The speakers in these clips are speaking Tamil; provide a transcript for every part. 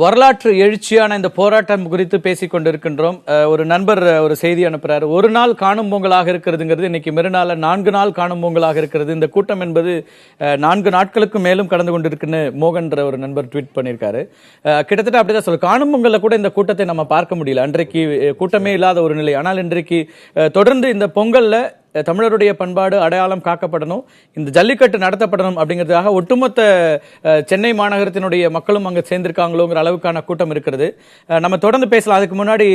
வரலாற்று எழுச்சியான இந்த போராட்டம் குறித்து பேசிக் கொண்டிருக்கின்றோம். ஒரு நண்பர் ஒரு செய்தி அனுப்புறாரு. ஒரு நாள் காணும் பொங்கலாக இருக்கிறதுங்கிறது இன்னைக்கு மறுநாள் 4 நாள் காணும் பொங்கலாக இருக்கிறது. இந்த கூட்டம் என்பது 4 நாட்களுக்கு மேலும் கடந்து கொண்டிருக்குன்னு மோகன்ற ஒரு நண்பர் ட்வீட் பண்ணியிருக்காரு. கிட்டத்தட்ட அப்படிதான் சொல்ல, காணும் பொங்கல்ல கூட இந்த கூட்டத்தை நம்ம பார்க்க முடியல. அன்றைக்கு கூட்டமே இல்லாத ஒரு நிலை. ஆனால் இன்றைக்கு தொடர்ந்து இந்த பொங்கல்ல தமிழருடைய பண்பாடு அடையாளம் காக்கப்படணும், இந்த ஜல்லிக்கட்டு நடத்தப்படணும் அப்படிங்கிறதுக்காக ஒட்டுமொத்த சென்னை மாநகரத்தினுடைய மக்களும் அங்க சேர்ந்திருக்காங்களோங்கிற அளவுக்கான கூட்டம் இருக்கிறது. நம்ம தொடர்ந்து பேசலாம். அதுக்கு முன்னாடி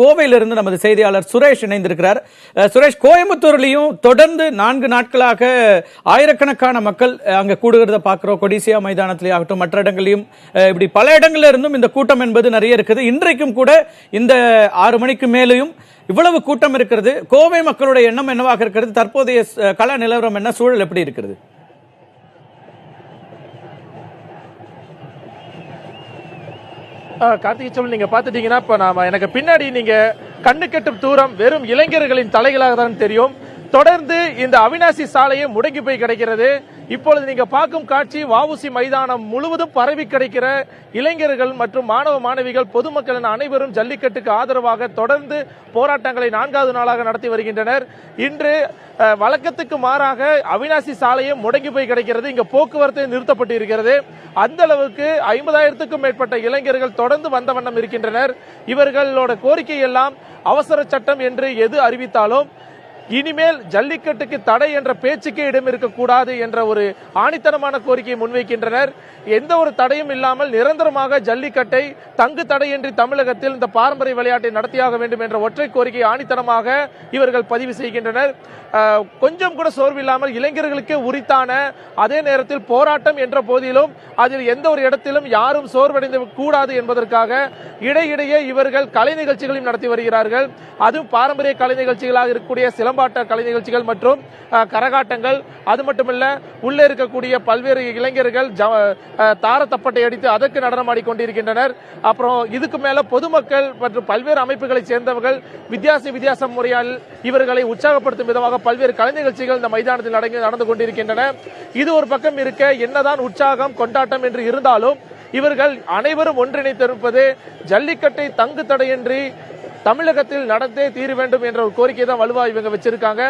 கோவையிலிருந்து நமது செய்தியாளர் சுரேஷ் இணைந்திருக்கிறார். சுரேஷ், கோயம்புத்தூர்லயும் தொடர்ந்து 4 நாட்களாக ஆயிரக்கணக்கான மக்கள் அங்க கூடுகிறத பாக்குறோம். கொடிசியா மைதானத்திலே ஆகட்டும், மற்ற இடங்களையும் இப்படி பல இடங்கள்ல இருந்தும் இந்த கூட்டம் என்பது நிறைய இருக்குது. இன்றைக்கும் கூட இந்த 6 மணிக்கு மேலேயும் இவ்வளவு கூட்டம் இருக்கிறது. கோவை மக்களுடைய எண்ணம் என்னவாக இருக்கிறது? தற்போதைய கள நிலவரம் என்ன, சூழல் எப்படி இருக்கிறது? கார்த்திகை சொல், நீங்க பாத்துட்டீங்கன்னா இப்ப எனக்கு பின்னாடி நீங்க கண்ணு கெட்டும் தூரம் வெறும் இளைஞர்களின் தலைகளாக தான் தெரியும். தொடர்ந்து இந்த அவினாசி சாலையை முடங்கி போய் கிடைக்கிறது. இப்பொழுது நீங்க பார்க்கும் காட்சி வஉசி மைதானம் முழுவதும் பரவி கிடைக்கிற இளைஞர்கள் மற்றும் மாணவ மாணவிகள், பொதுமக்கள் என அனைவரும் ஜல்லிக்கட்டுக்கு ஆதரவாக தொடர்ந்து போராட்டங்களை 4வது நாளாக நடத்தி வருகின்றனர். இன்று வழக்கத்துக்கு மாறாக அவினாசி சாலையை முடங்கி போய் கிடைக்கிறது. இங்க போக்குவரத்து நிறுத்தப்பட்டு இருக்கிறது. அந்த அளவுக்கு 50,000க்கும் மேற்பட்ட இளைஞர்கள் தொடர்ந்து வந்த வண்ணம் இருக்கின்றனர். இவர்களோட கோரிக்கை எல்லாம் அவசர சட்டம் என்று எது அறிவித்தாலும் இனிமேல் ஜல்லிக்கட்டுக்கு தடை என்ற பேச்சுக்கே இடம் இருக்கக்கூடாது என்ற ஒரு ஆணித்தனமான கோரிக்கையை முன்வைக்கின்றனர். எந்த ஒரு தடையும் இல்லாமல் நிரந்தரமாக ஜல்லிக்கட்டை தங்கு தடையின்றி தமிழகத்தில் இந்த பாரம்பரிய விளையாட்டை நடத்தியாக வேண்டும் என்ற ஒற்றை கோரிக்கை ஆணித்தனமாக இவர்கள் பதிவு செய்கின்றனர். கொஞ்சம் கூட சோர்வில்லாமல் இளைஞர்களுக்கு உரித்தான அதே நேரத்தில் போராட்டம் என்ற போதிலும் அதில் எந்த ஒரு இடத்திலும் யாரும் சோர்வடைந்து கூடாது என்பதற்காக இடையிடையே இவர்கள் கலை நிகழ்ச்சிகளையும் நடத்தி வருகிறார்கள். அதுவும் பாரம்பரிய கலை நிகழ்ச்சிகளாக இருக்கக்கூடிய சிலம்பாட்ட கலை நிகழ்ச்சிகள் மற்றும் கரகாட்டங்கள். அது மட்டுமல்ல, உள்ளே இருக்கக்கூடிய பல்வேறு இளைஞர்கள் தார தப்பட்டை அடித்து அதற்கு நடனமாடி கொண்டிருக்கின்றனர். அப்புறம் இதுக்கு மேல பொதுமக்கள் மற்றும் பல்வேறு அமைப்புகளை சேர்ந்தவர்கள் வித்தியாச முறையால் இவர்களை உற்சாகப்படுத்தும் விதமாக பல்வேறு கலை நிகழ்ச்சிகள் இந்த மைதானத்தில் நடந்து கொண்டிருக்கின்றன. இது ஒரு பக்கம் இருக்க, என்னதான் உற்சாகம் கொண்டாட்டம் என்று இருந்தாலும் இவர்கள் அனைவரும் ஒன்றிணைத்திருப்பது ஜல்லிக்கட்டை தங்கு தடையின்றி தமிழகத்தில் நடந்தே தீர வேண்டும் என்ற ஒரு கோரிக்கை தான் வலுவா இவங்க வச்சிருக்காங்க.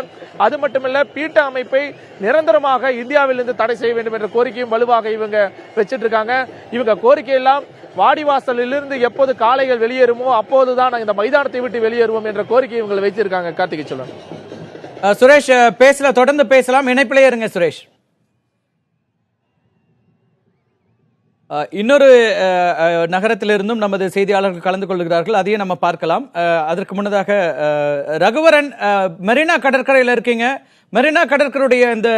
அது மட்டுமல்ல, பீட்டா அமைப்பை நிரந்தரமாக இந்தியாவிலிருந்து தடை செய்ய வேண்டும் என்ற கோரிக்கையும் வலுவாக இவங்க வச்சிட்டு இருக்காங்க. இவங்க கோரிக்கை எல்லாம் வாடிவாசலிலிருந்து எப்போது காளைகள் வெளியேறுமோ அப்போதுதான் இந்த மைதானத்தை விட்டு வெளியேறுவோம் என்ற கோரிக்கை இவங்க வச்சிருக்காங்க. கார்த்திகை சொல்லுங்க. சுரேஷ், தொடர்ந்து பேசலாம். இணைப்பிலே இருங்க சுரேஷ். இன்னொரு நகரத்திலிருந்தும் நமது செய்தியாளர்கள் கலந்து கொள்கிறார்கள், அதையும் நம்ம பார்க்கலாம். அதற்கு முன்னதாக ரகுவரன், மெரினா கடற்கரையில் இருக்கீங்க. மெரினா கடற்கரையுடைய இந்த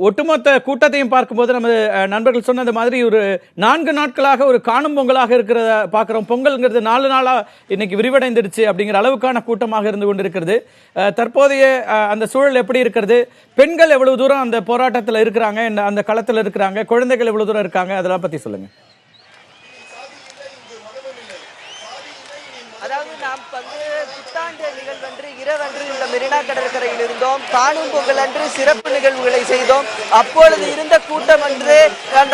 ஒட்டுமொத்த கூட்டத்தையும் பார்க்கும்போது நமது நண்பர்கள் சொன்னது மாதிரி ஒரு 4 நாட்களாக ஒரு காணும் பொங்கலாக இருக்கிறத பார்க்கிறோம். பொங்கல்ங்கிறது 4 நாளா இன்னைக்கு விரிவடைந்துடுச்சு அப்படிங்கிற அளவுக்கான கூட்டமாக இருந்து கொண்டிருக்கிறது. தற்போதைய அந்த சூழல் எப்படி இருக்கிறது? பெண்கள் எவ்வளவு தூரம் அந்த போராட்டத்தில் இருக்கிறாங்க, அந்த களத்தில் இருக்கிறாங்க, குழந்தைகள் எவ்வளவு தூரம் இருக்காங்க, அதெல்லாம் பத்தி சொல்லுங்க. அதாவது நாம் புத்தாண்டு நிகழ்வன்று இரவன்று இந்த மெரினா கடற்கரையில் இருந்தோம். காணும் பொங்கல் அன்று சிறப்பு நிகழ்வுகளை செய்தோம். அப்பொழுது இருந்த கூட்டம் அன்று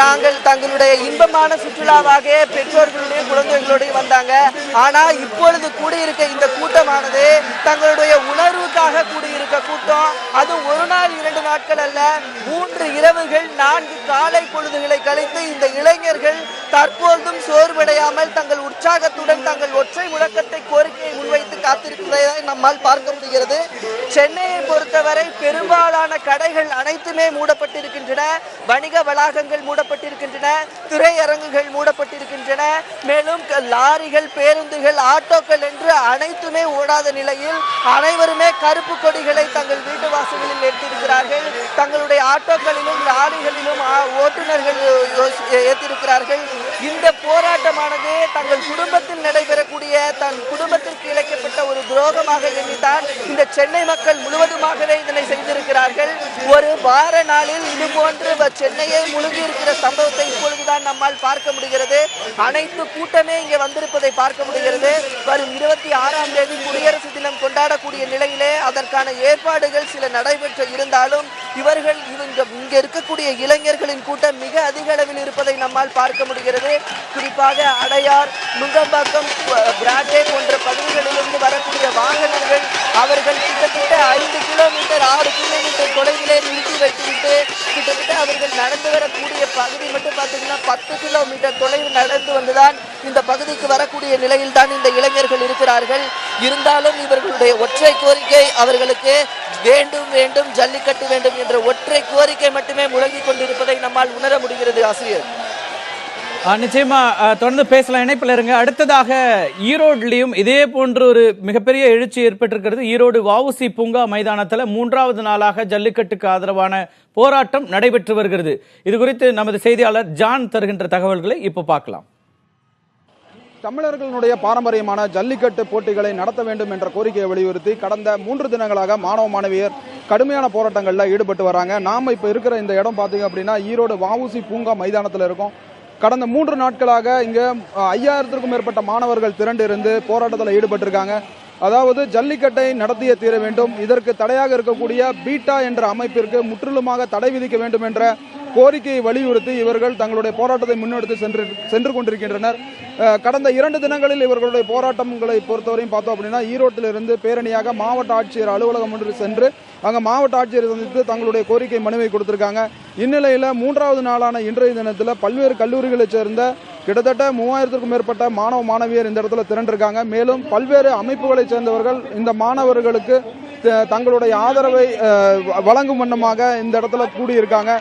நாங்கள் தங்களுடைய இன்பமான சுற்றுலாவாக பெற்றோர்களுடைய குழந்தைகளுடைய வந்தாங்க. ஆனா இப்பொழுது கூடியிருக்க இந்த கூட்டமானது தங்களுடைய உணர்வுக்காக கூடியிருக்க கூட்டம். அது ஒரு நாள் 2 நாட்கள் அல்ல, 3 இரவுகள் 4 காலை பொழுதுகளை கழித்து இந்த இளைஞர்கள் தற்போதும் சோர்வடையாமல் தங்கள் உற்சாகத்துடன் தங்கள் ஒற்றை முழக்கத்தை கோரிக்கையை முன்வைத்து காத்திருப்பதை நம்மால் பார்க்க முடிகிறது. சென்னையை பொறுத்தவரை பெரும்பாலான கடைகள் அனைத்துமே மூடப்பட்டிருக்கின்றன. வணிக வளாகங்கள் மூடப்பட்டிருக்கின்றன. திரையரங்குகள் மூடப்பட்டிருக்கின்றன. மேலும் லாரிகள், பேருந்துகள், ஆட்டோக்கள் என்று அனைத்துமே ஓடாத நிலையில் அனைவருமே கருப்பு கொடிகளை தங்கள் வீட்டு வாசல்களில் ஏற்றிருக்கிறார்கள். தங்களுடைய ஆட்டோக்களிலும் லாரிகளிலும் ஓட்டுநர்கள் ஏற்றிருக்கிறார்கள். இந்த போராட்டமானது தங்கள் குடும்பத்தில் நடைபெறக்கூடிய தன் குடும்பத்திற்கு இழைக்கப்பட்ட ஒரு துரோகமாக எண்ணித்தான் இந்த சென்னை மக்கள் முழுவதுமாகவே இதனை செய்திருக்கிறார்கள். ஒரு வார நாளில் இது போன்று சென்னையை முழுகி இருக்கிற சம்பவத்தை இப்பொழுதுதான் நம்மால் பார்க்க முடிகிறது. அனைத்து கூட்டமே இங்கே வந்திருப்பதை பார்க்க முடிகிறது. வரும் 26ஆம் தேதி குடியரசு தினம் கொண்டாடக்கூடிய நிலையிலே அதற்கான ஏற்பாடுகள் சில நடைபெற்று இருந்தாலும் இவர்கள் இங்க இருக்கக்கூடிய இளைஞர்களின் கூட்டம் மிக அதிக அளவில் இருப்பதை நம்மால் பார்க்க முடிகிறது. குறிப்பாக அடையார், நுங்கம்பாக்கம், பிராட்வே போன்ற பகுதிகளிலிருந்து வரக்கூடிய வாகனங்கள் அவர்கள் கிட்டத்தட்ட 5 கிலோமீட்டர் 6 கிலோமீட்டர் தொலைவிலே நிறுத்தி வைத்துவிட்டு கிட்டத்தட்ட அவர்கள் நடந்து வரக்கூடிய பகுதி மட்டும் பார்த்தீங்கன்னா 10 கிலோமீட்டர் தொலைவு நடந்து வந்துதான் இந்த பகுதிக்கு வரக்கூடிய நிலையில் தான் இந்த இளைஞர்கள் இருக்கிறார்கள். இருந்தாலும் இவர்களுடைய ஒற்றை கோரிக்கை அவர்களுக்கு வேண்டும் வேண்டும் ஜல்லிக்கட்டு வேண்டும் என்ற ஒற்றை கோரிக்கை மட்டுமே முழங்கிக் கொண்டிருப்பதை நம்மால் உணர முடிகிறது. ஆசிரியர் நிச்சயமா தொடர்ந்து பேசலாம், இணைப்பில் இருங்க. அடுத்ததாக ஈரோட்லயும் இதே போன்ற ஒரு மிகப்பெரிய எழுச்சி ஏற்பட்டிருக்கிறது. ஈரோடு வஉசி பூங்கா மைதானத்தில் 3வது நாளாக ஜல்லிக்கட்டுக்கு ஆதரவான போராட்டம் நடைபெற்று வருகிறது. இது குறித்து நமது செய்தியாளர் ஜான் தருகின்ற தகவல்களை இப்போ பார்க்கலாம். தமிழர்களுடைய பாரம்பரியமான ஜல்லிக்கட்டு போட்டிகளை நடத்த வேண்டும் என்ற கோரிக்கையை வலியுறுத்தி கடந்த 3 தினங்களாக மாணவ மாணவியர் கடுமையான போராட்டங்களில் ஈடுபட்டு வராங்க. நாம இப்ப இருக்கிற இந்த இடம் பாத்தீங்க அப்படின்னா ஈரோடு வஉசி பூங்கா மைதானத்தில் இருக்கும். கடந்த 3 நாட்களாக இங்க 5000த்திற்கும் மேற்பட்ட மாணவர்கள் திரண்டு இருந்து போராட்டத்தில் ஈடுபட்டிருக்காங்க. அதாவது ஜல்லிக்கட்டை நடத்திய தீர வேண்டும், இதற்கு தடையாக இருக்கக்கூடிய பீட்டா என்ற அமைப்பிற்கு முற்றிலுமாக தடை விதிக்க வேண்டும் என்ற கோரிக்கையை வலியுறுத்தி இவர்கள் தங்களுடைய போராட்டத்தை முன்னெடுத்து சென்று கொண்டிருக்கின்றனர். கடந்த 2 தினங்களில் இவர்களுடைய போராட்டங்களை பொறுத்தவரையும் பார்த்தோம் அப்படின்னா ஈரோட்டிலிருந்து பேரணியாக மாவட்ட ஆட்சியர் அலுவலகம் ஒன்று சென்று அங்க மாவட்ட ஆட்சியரை சந்தித்து தங்களுடைய கோரிக்கை மனுவை கொடுத்திருக்காங்க. இந்நிலையில 3வது நாளான இன்றைய தினத்தில் பல்வேறு கல்லூரிகளைச் சேர்ந்த கிட்டத்தட்ட 3000த்திற்கும் மேற்பட்ட மாணவ மாணவியர் இந்த இடத்துல திரண்டிருக்காங்க. மேலும் பல்வேறு அமைப்புகளைச் சேர்ந்தவர்கள் இந்த மாணவர்களுக்கு தங்களுடைய ஆதரவை வழங்கும் வண்ணமாக இந்த இடத்துல கூடியிருக்காங்க.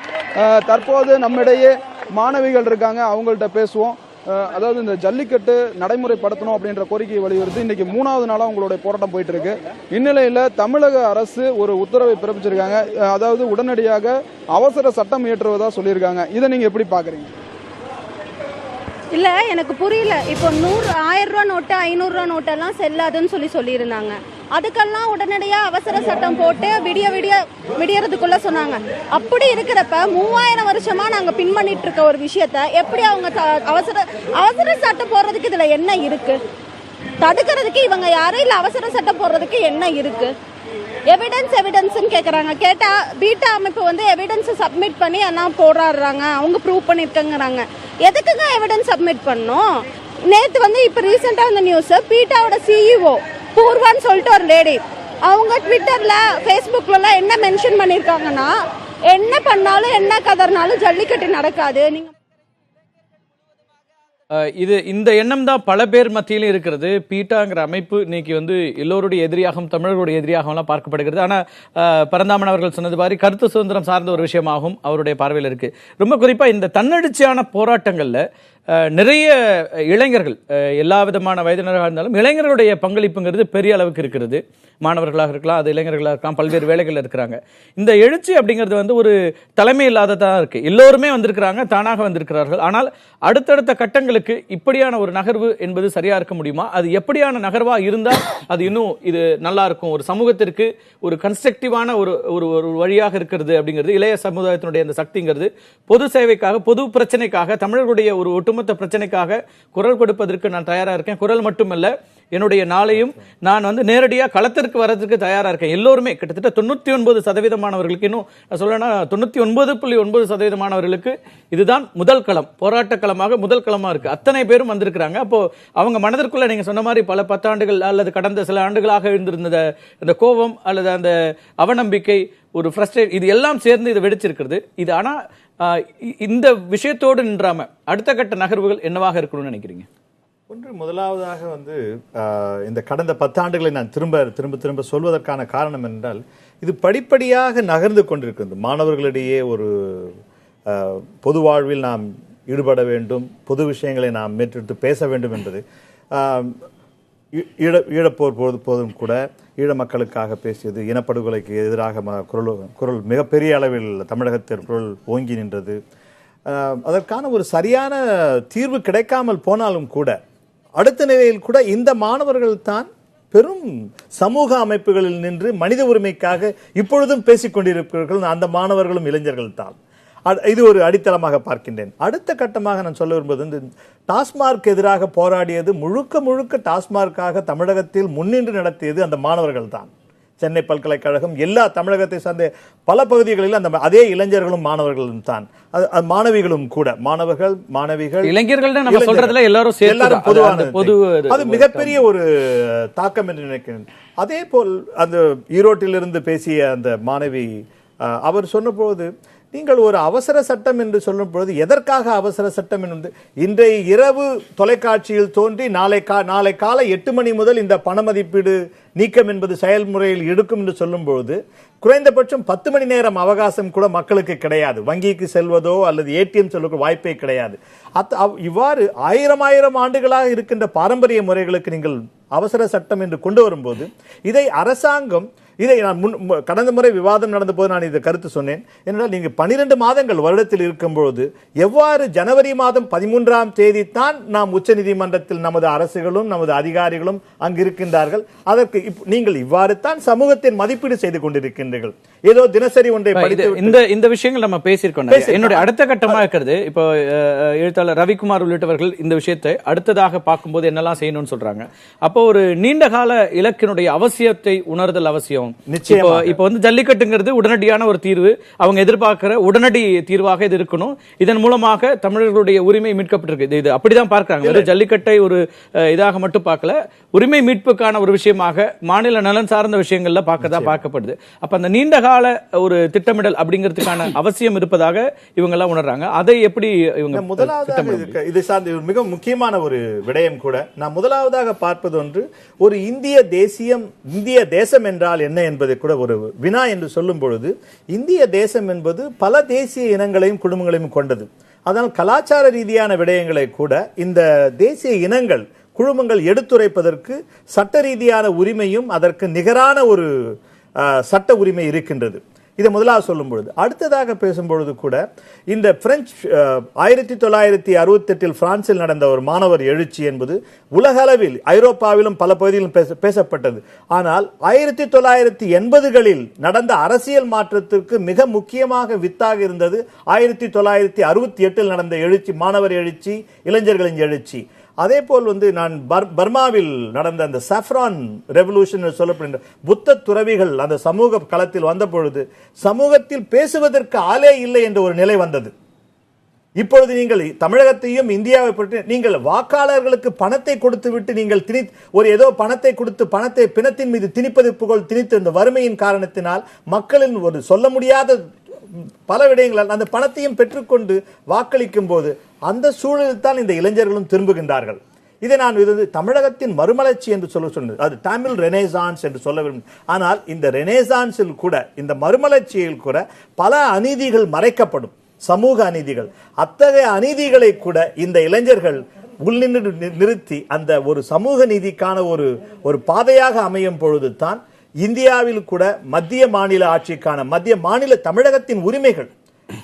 தற்போது நம்மிடையே மாணவிகள் இருக்காங்க, அவங்கள்ட்ட பேசுவோம். அதாவது இந்த ஜல்லிக்கட்டு நடைமுறைப்படுத்தணும் அப்படின்ற கோரிக்கையை வலியுறுத்தி இன்னைக்கு 3வது நாளா உங்களுடைய போராட்டம் போயிட்டு இருக்கு. இந்நிலையில தமிழக அரசு ஒரு உத்தரவை பிறப்பிச்சிருக்காங்க. அதாவது உடனடியாக அவசர சட்டம் இயற்றுவதா சொல்லியிருக்காங்க. இதை நீங்க எப்படி பாக்குறீங்க? இல்ல எனக்கு புரியல. இப்போ 1000 ரூபா நோட்டு 500 ரூபா நோட்டெல்லாம் செல்லாதுன்னு சொல்லியிருந்தாங்க. அதுக்கெல்லாம் உடனடியா அவசர சட்டம் போட்டு விடியறதுக்குள்ள சொன்னாங்க. அப்படி இருக்கிறப்ப 3000 வருஷமா நாங்க பின் பண்ணிட்டு இருக்க ஒரு விஷயத்த எப்படி அவங்க அவசர சட்டம் போடுறதுக்கு இதுல என்ன இருக்கு? தடுக்கிறதுக்கு இவங்க யாரும் இல்ல, அவசர சட்டம் போடுறதுக்கு என்ன இருக்கு? எவிடன்ஸ் கேக்குறாங்க. கேட்டா பீட்டா அமைப்பு வந்து எவிடன்ஸ் சப்மிட் பண்ணி எல்லாம் போராடுறாங்க, அவங்க ப்ரூவ் பண்ணிருக்காங்க. எதுக்குங்க எவிடன்ஸ் சப்மிட் பண்ணணும்? நேத்து வந்து இப்ப ரீசெண்டா வந்த நியூஸ், பீட்டாவோட சிஇஓ பூர்வான்னு சொல்லிட்டு ஒரு லேடி, அவங்க ட்விட்டர்ல ஃபேஸ்புக்ல எல்லாம் என்ன மென்ஷன் பண்ணிருக்காங்கன்னா, என்ன பண்ணாலும் என்ன கதறினாலும் ஜல்லிக்கட்டு நடக்காது. நீங்க இந்த எண்ணம் தான் பல பேர் மத்தியிலும் இருக்கிறது. பீட்டாங்கிற அமைப்பு இன்னைக்கு வந்து எல்லோருடைய எதிரியாகவும் தமிழர்களுடைய எதிரியாகவும் பார்க்கப்படுகிறது. ஆனா பரந்தாமன் அவர்கள் சொன்னது மாதிரி கருத்து சுதந்திரம் சார்ந்த ஒரு விஷயமாகவும் அவருடைய பார்வையில் இருக்கு. ரொம்ப குறிப்பா இந்த தன்னெழுச்சியான போராட்டங்கள்ல நிறைய இளைஞர்கள், எல்லா விதமான வயதினராக இருந்தாலும் இளைஞர்களுடைய பங்களிப்புங்கிறது பெரிய அளவுக்கு இருக்கிறது. மாணவர்களாக இருக்கலாம், அது இளைஞர்களாக இருக்கலாம், பல்வேறு வேலைகள் இருக்கிறாங்க. இந்த எழுச்சி அப்படிங்கிறது வந்து ஒரு தலைமை இல்லாததான் இருக்கு. எல்லோருமே வந்திருக்கிறாங்க, தானாக வந்திருக்கிறார்கள். ஆனால் அடுத்தடுத்த கட்டங்களுக்கு இப்படியான ஒரு நகர்வு என்பது சரியா இருக்க முடியுமா? அது எப்படியான நகர்வா இருந்தால் அது இன்னும் இது நல்லா இருக்கும், ஒரு சமூகத்திற்கு ஒரு கன்ஸ்ட்ரக்டிவான ஒரு வழியாக இருக்கிறது அப்படிங்கிறது. இளைய சமுதாயத்தினுடைய அந்த சக்திங்கிறது பொது சேவைக்காக, பொது பிரச்சனைக்காக, தமிழர்களுடைய ஒரு ஒட்டுமொத்த பிரச்சனைக்காக குரல் கொடுப்பதற்கு நான் தயாரா இருக்கேன். குரல் மட்டுமல்ல, என்னுடைய நாளையும் நான் வந்து நேரடியாக களத்திற்கு வரதுக்கு தயாரா இருக்கேன். எல்லோருமே கிட்டத்தட்ட 99% மாணவர்களுக்கு, இன்னும் சொல்லணும்னா 99.9% மாணவர்களுக்கு இதுதான் முதல் களம், போராட்ட களமாக முதல் களமா இருக்கு. அத்தனை பேரும் வந்திருக்கிறாங்க. அப்போ அவங்க மனதிற்குள்ள நீங்க சொன்ன மாதிரி பல 10 ஆண்டுகள் அல்லது கடந்த சில ஆண்டுகளாக இருந்திருந்த அந்த கோபம் அல்லது அந்த அவநம்பிக்கை, ஒரு ஃப்ரஸ்ட்ரேட், இது எல்லாம் சேர்ந்து இது வெடிச்சிருக்கிறது. இது ஆனா இந்த விஷயத்தோடு நின்றாம அடுத்த கட்ட நகர்வுகள் என்னவாக இருக்கணும்னு நினைக்கிறீங்க? முதலாவதாக வந்து இந்த கடந்த 10 ஆண்டுகளை நான் திரும்ப சொல்வதற்கான காரணம் என்றால், இது படிப்படியாக நகர்ந்து கொண்டிருக்கிறது. மாணவர்களிடையே ஒரு பொது வாழ்வில் நாம் ஈடுபட வேண்டும், பொது விஷயங்களை நாம் மேற்றெடுத்து பேச வேண்டும் என்பது. ஈழப்போர் போதும் கூட ஈழ மக்களுக்காக பேசியது, இனப்படுகொலைக்கு எதிராக குரல் மிகப்பெரிய அளவில் தமிழகத்தில் குரல் ஓங்கி நின்றது. அதற்கான ஒரு சரியான தீர்வு கிடைக்காமல் போனாலும் கூட அடுத்த நிலையில் கூட இந்த மாணவர்கள் தான் பெரும் சமூக அமைப்புகளில் நின்று மனித உரிமைக்காக இப்பொழுதும் பேசிக் கொண்டிருக்கிறார்கள் அந்த மாணவர்களும் இளைஞர்கள் தான். இது ஒரு அடித்தளமாக பார்க்கின்றேன். அடுத்த கட்டமாக நான் சொல்ல விரும்புவது, இந்த டாஸ்மார்க் எதிராக போராடியது முழுக்க முழுக்க டாஸ்மார்க்காக தமிழகத்தில் முன்னின்று நடத்தியது அந்த மாணவர்கள் தான். சென்னை பல்கலைக்கழகம் எல்லா தமிழகத்தை சார்ந்த பல பகுதிகளில் அந்த அதே இளைஞர்களும் மாணவர்களும் தான், மாணவிகளும் கூட. மாணவர்கள் மாணவிகள் இளைஞர்கள் நம்ம சொல்றதுல எல்லாரும் பொதுவானது. அது மிகப்பெரிய ஒரு தாக்கம் என்று நினைக்கிறேன். அதே போல் அந்த ஈரோட்டிலிருந்து பேசிய அந்த மாணவி அவர் சொன்னபோது, நீங்கள் ஒரு அவசர சட்டம் என்று சொல்லும் பொழுது எதற்காக அவசர சட்டம் என்று இன்றைய இரவு தொலைக்காட்சியில் தோன்றி நாளை காலை 8 மணி முதல் இந்த பண மதிப்பீடு நீக்கம் என்பது செயல்முறையில் எடுக்கும் என்று சொல்லும் பொழுது குறைந்தபட்சம் 10 மணி நேரம் அவகாசம் கூட மக்களுக்கு கிடையாது. வங்கிக்கு செல்வதோ அல்லது ஏடிஎம் செல்வதோ வாய்ப்பே கிடையாது. இவ்வாறு ஆயிரம் ஆண்டுகளாக இருக்கின்ற பாரம்பரிய முறைகளுக்கு நீங்கள் அவசர சட்டம் என்று கொண்டு வரும்போது இதை அரசாங்கம், இதை நான் கடந்த முறை விவாதம் நடந்த போது நான் இதை கருத்து சொன்னேன். என்றால் நீங்க 12 மாதங்கள் வருடத்தில் இருக்கும்போது எவ்வாறு ஜனவரி மாதம் 13ஆம் தேதி தான் நாம் உச்ச நீதிமன்றத்தில் நமது அரசுகளும் நமது அதிகாரிகளும் அங்கு இருக்கின்றார்கள், அதற்கு நீங்கள் இவ்வாறு தான் சமூகத்தின் மதிப்பீடு செய்து கொண்டிருக்கின்றீர்கள். ஏதோ தினசரி ஒன்றை இந்த விஷயங்கள் நம்ம பேசியிருக்கோம். என்னுடைய அடுத்த கட்டமா இருக்கிறது, இப்போ எழுத்தாளர் ரவிக்குமார் உள்ளிட்டவர்கள் இந்த விஷயத்தை அடுத்ததாக பார்க்கும்போது என்னெல்லாம் செய்யணும்னு சொல்றாங்க. அப்போ ஒரு நீண்ட கால இலக்கினுடைய அவசியத்தை உணர்தல் அவசியம். இப்ப வந்து ஜல்லிக்கட்டுங்கிறது உடனடியான ஒரு தீர்வு, அவங்க எதிர்பார்க்கிற உடனடி தீர்வாக இது இருக்கணும். இதன் மூலமாக தமிழர்களுடைய உரிமை மீட்கப்பட்டிருக்கு. இது அப்படிதான் பார்க்கிறாங்க. ஜல்லிக்கட்டை ஒரு இதாக மட்டும் பார்க்கல, உரிமை மீட்புக்கான ஒரு விஷயமாக மாநில நலன் சார்ந்த விஷயங்கள்ல பார்க்கப்படுது. அப்ப அந்த நீண்ட கால ஒரு திட்டமிடல் அப்படிங்கிறதுக்கான அவசியம் இருப்பதாக இவங்க எல்லாம் உணர்றாங்க. அதை எப்படி இவங்க முதலாவதாக இது சார்ந்த மிக முக்கியமான ஒரு விடயம் கூட நான் முதலாவதாக பார்ப்பது ஒன்று, ஒரு இந்திய தேசம் என்றால் என்ன என்பதை கூட ஒரு வினா என்று சொல்லும் பொழுது, இந்திய தேசம் என்பது பல தேசிய இனங்களையும் குடும்பங்களையும் கொண்டது. அதனால் கலாச்சார ரீதியான விடயங்களை கூட இந்த தேசிய இனங்கள் குழுமங்கள் எடுத்துரைப்பதற்கு சட்ட ரீதியான உரிமையும் அதற்கு நிகரான ஒரு சட்ட உரிமை இருக்கின்றது. இதை முதலாக சொல்லும் பொழுது, அடுத்ததாக பேசும்பொழுது கூட இந்த பிரெஞ்சு 1968 பிரான்சில் நடந்த ஒரு மாணவர் எழுச்சி என்பது உலக அளவில் ஐரோப்பாவிலும் பல பகுதிகளிலும் பேசப்பட்டது. ஆனால் 1980களில் நடந்த அரசியல் மாற்றத்திற்கு மிக முக்கியமாக வித்தாக இருந்தது 1968 நடந்த எழுச்சி, மாணவர் எழுச்சி, இளைஞர்களின் எழுச்சி. அதே போல் வந்து நான் பர்மாவில் நடந்த அந்த சஃப்ரான் ரெவல்யூஷன் சொல்லப்படுகின்ற புத்த துறவிகள் அந்த சமூக களத்தில் வந்த பொழுது சமூகத்தில் பேசுவதற்கு ஆளே இல்லை என்ற ஒரு நிலை வந்தது. இப்பொழுது நீங்கள் தமிழகத்தையும் இந்தியாவை பற்றி நீங்கள் வாக்காளர்களுக்கு பணத்தை கொடுத்து விட்டு நீங்கள் ஒரு ஏதோ பணத்தை கொடுத்து பணத்தை பிணத்தின் மீது திணிப்பது புகழ் திணித்து இந்த வறுமையின் காரணத்தினால் மக்களின் ஒரு சொல்ல முடியாத பல விடயங்களால் அந்த பணத்தையும் பெற்றுக்கொண்டு வாக்களிக்கும் போது அந்த சூழலில் தான் இந்த இளைஞர்களும் திரும்புகின்றார்கள். இதை நான் தமிழகத்தின் மறுமலர்ச்சி என்று சொன்னது, அது தமிழ் ரெனேசான்ஸ் என்று சொல்ல விரும்புகிறேன். ஆனால் இந்த ரெனேசான்ஸில் கூட, இந்த மறுமலர்ச்சியில் கூட பல அநீதிகள் மறைக்கப்படும், சமூக அநீதிகள். அத்தகைய அநீதிகளை கூட இந்த இளைஞர்கள் உள்நின்று நிறுத்தி அந்த ஒரு சமூக நீதிக்கான ஒரு பாதையாக அமையும் பொழுது தான் இந்தியாவில் கூட மத்திய மாநில ஆட்சிக்கான மத்திய மாநில தமிழகத்தின் உரிமைகள்,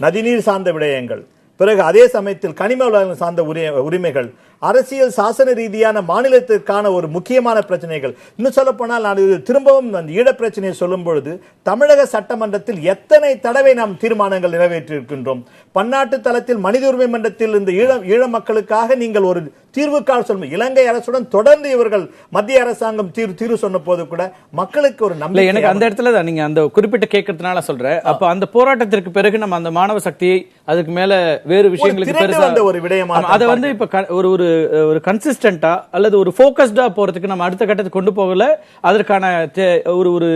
நதிநீர் சார்ந்த விடயங்கள், பிறகு அதே சமயத்தில் கனிம வளங்கள் சார்ந்த உரிமைகள், அரசியல் சாசன ரீதியான மாநிலத்திற்கான ஒரு முக்கியமான பிரச்சனைகள். இன்னும் சொல்ல போனால் நான் திரும்பவும் அந்த ஈழ பிரச்சனையை சொல்லும் பொழுது தமிழக சட்டமன்றத்தில் எத்தனை தடவை நாம் தீர்மானங்கள் நிறைவேற்றியிருக்கின்றோம். பன்னாட்டு தளத்தில் மனித உரிமை மன்றத்தில் இந்த ஈழ மக்களுக்காக நீங்கள் ஒரு தீர்வுக்காக சொல்லும். இலங்கை அரசுடன் தொடர்ந்து இவர்கள் மத்திய அரசாங்கம் தீர்வு சொன்ன போது கூட மக்களுக்கு ஒரு நம்பிக்கை. எனக்கு அந்த இடத்துல தான் நீங்க அந்த குறிப்பிட்ட கேட்கறதுனால சொல்றேன். அப்ப அந்த போராட்டத்திற்கு பிறகு நம்ம அந்த மாணவ சக்தியை அதுக்கு மேல வேறு விஷயங்களுக்கு பெருசா ஒரு விடயமா அதை வந்து இப்ப ஒரு கன்சிஸ்டன்டா அல்லது ஒரு போக்கஸ்டா போறதுக்கு நம்ம அடுத்த கட்டத்துக்கு கொண்டு போகல, அதற்கான ஒரு